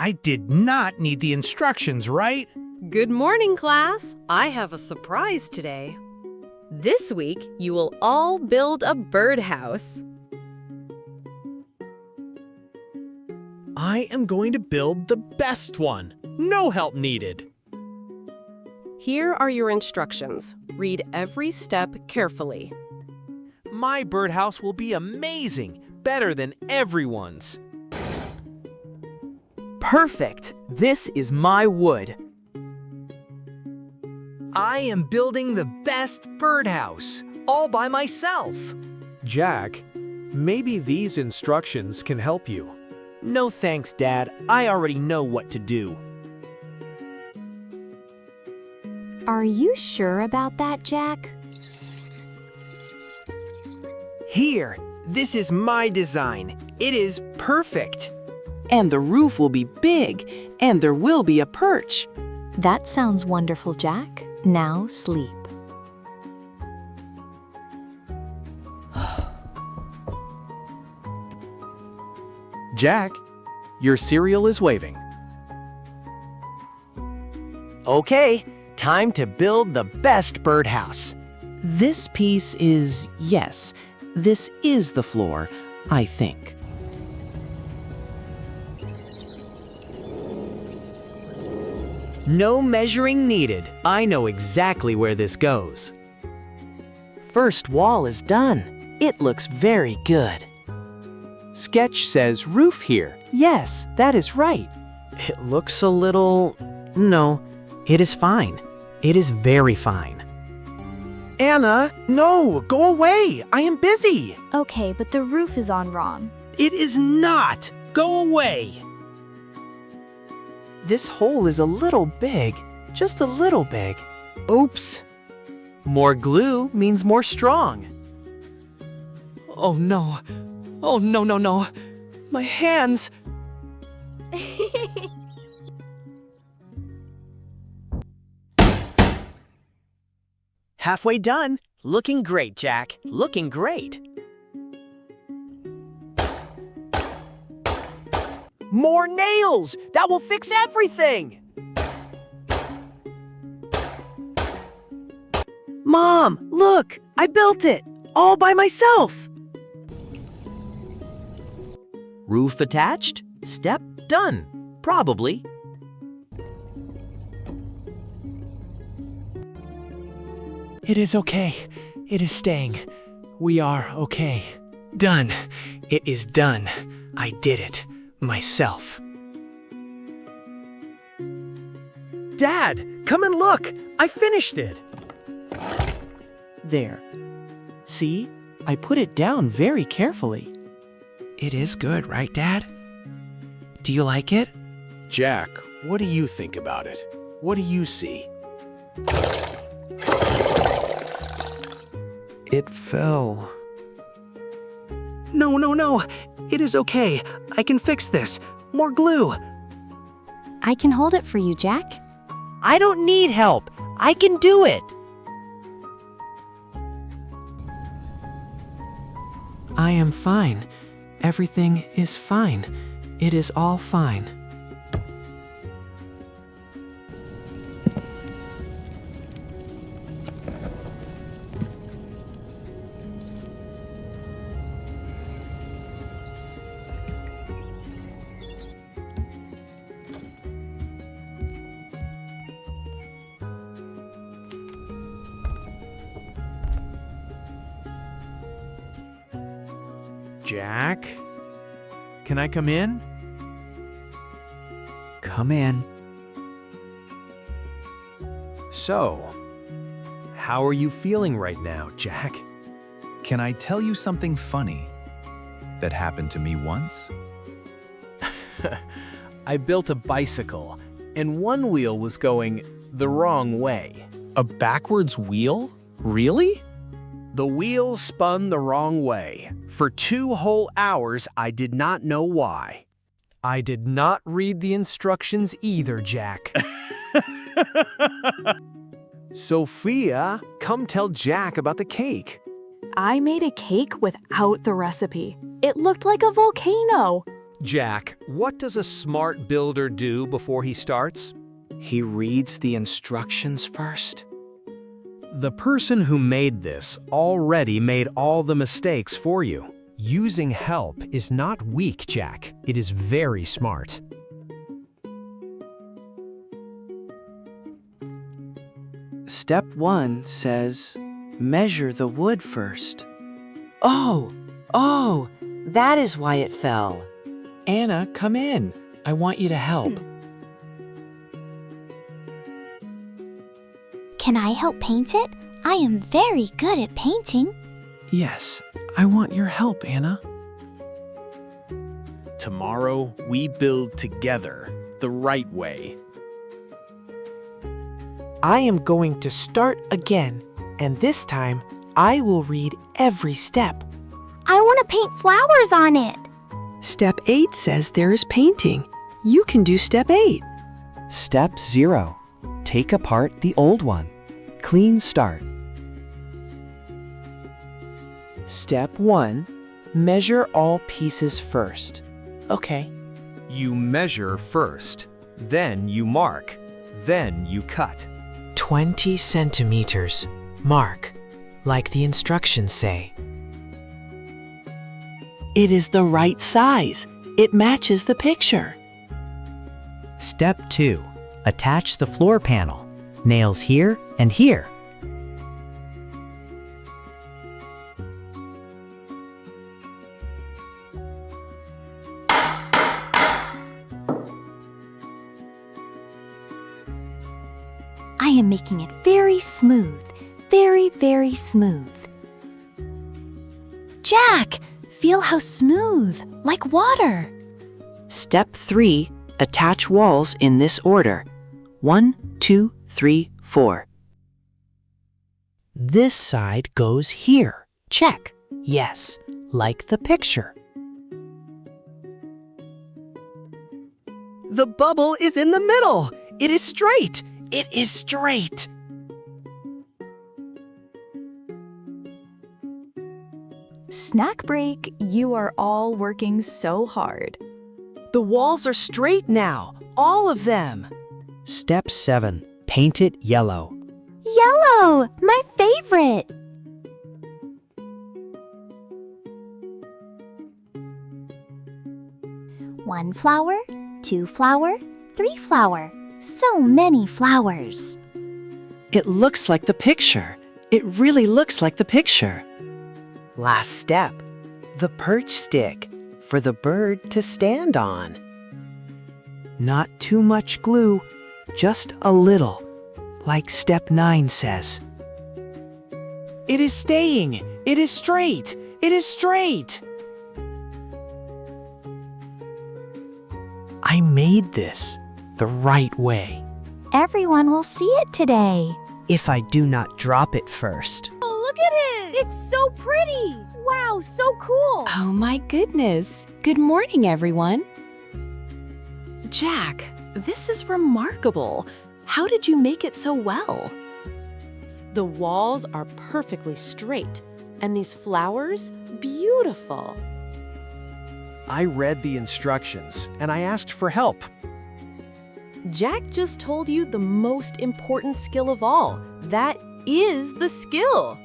I did not need the instructions, right? Good morning, class. I have a surprise today. This week, you will all build a birdhouse. I am going to build the best one. No help needed. Here are your instructions. Read every step carefully. My birdhouse will be amazing, better than everyone's. Perfect! This is my wood. I am building the best birdhouse, all by myself. Jack, maybe these instructions can help you. No thanks, Dad. I already know what to do. Are you sure about that, Jack? Here, this is my design. It is perfect. And the roof will be big, and there will be a perch. That sounds wonderful, Jack. Now sleep. Jack, your cereal is waving. Okay, time to build the best birdhouse. This piece is, yes, this is the floor, I think. No measuring needed. I know exactly where this goes. First wall is done. It looks very good. Sketch says roof here. Yes, that is right. It looks a little... No, it is fine. It is very fine. Anna, no, go away. I am busy. Okay, but the roof is on wrong. It is not. Go away. This hole is a little big, just a little big. Oops. More glue means more strong. Oh no. Oh no, no, no. My hands. Halfway done. Looking great, Jack. Looking great. More nails! That will fix everything! Mom, look! I built it! All by myself! Roof attached? Step done. Probably. It is okay. It is staying. We are okay. Done. It is done. I did it. Myself. Dad, come and look! I finished it! There. See? I put it down very carefully. It is good, right, Dad? Do you like it? Jack, what do you think about it? What do you see? It fell. No, no, no. It is okay. I can fix this. More glue. I can hold it for you, Jack. I don't need help. I can do it. I am fine. Everything is fine. It is all fine. Jack, can I come in? Come in. So, how are you feeling right now, Jack? Can I tell you something funny that happened to me once? I built a bicycle, and one wheel was going the wrong way. A backwards wheel? Really? The wheel spun the wrong way. For 2 whole hours, I did not know why. I did not read the instructions either, Jack. Sophia, come tell Jack about the cake. I made a cake without the recipe. It looked like a volcano. Jack, what does a smart builder do before he starts? He reads the instructions first. The person who made this already made all the mistakes for you. Using help is not weak, Jack. It is very smart. Step 1 says, measure the wood first. Oh, that is why it fell. Anna, come in. I want you to help. Can I help paint it? I am very good at painting. Yes, I want your help, Anna. Tomorrow, we build together the right way. I am going to start again, and this time I will read every step. I want to paint flowers on it. Step 8 says there is painting. You can do step 8. Step 0. Take apart the old one. Clean start. Step 1. Measure all pieces first. Okay. You measure first, then you mark, then you cut. 20 centimeters. Mark, like the instructions say. It is the right size. It matches the picture. Step 2. Attach the floor panel. Nails here and here. I am making it very smooth. Very, very smooth. Jack, feel how smooth, like water. Step 3. Attach walls in this order. 1, 2, 3, 4. This side goes here. Check. Yes, like the picture. The bubble is in the middle. It is straight. It is straight. Snack break, you are all working so hard. The walls are straight now, all of them. Step 7. Paint it yellow. Yellow, my favorite. One flower, 2 flower, 3 flower. So many flowers. It looks like the picture. It really looks like the picture. Last step. The perch stick for the bird to stand on. Not too much glue, just a little, like step 9 says. It is staying. It is straight. It is straight. I made this the right way. Everyone will see it today. If I do not drop it first. Oh, look at it! It's so pretty! Wow, so cool! Oh my goodness. Good morning, everyone. Jack, this is remarkable. How did you make it so well? The walls are perfectly straight, and these flowers, beautiful. I read the instructions and I asked for help. Jack just told you the most important skill of all. That is the skill.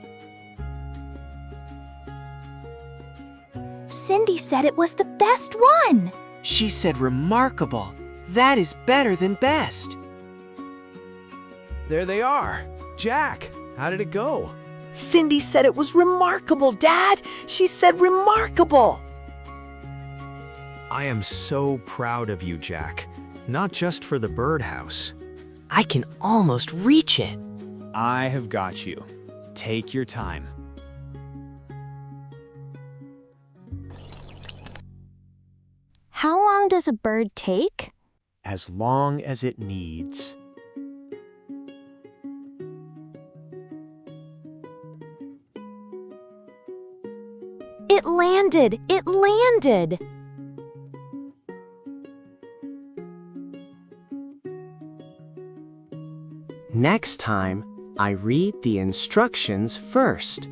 Cindy said it was the best one. She said remarkable. That is better than best. There they are. Jack, how did it go? Cindy said it was remarkable, Dad. She said remarkable. I am so proud of you, Jack. Not just for the birdhouse. I can almost reach it. I have got you. Take your time. How long does a bird take? As long as it needs. It landed! It landed! Next time, I read the instructions first.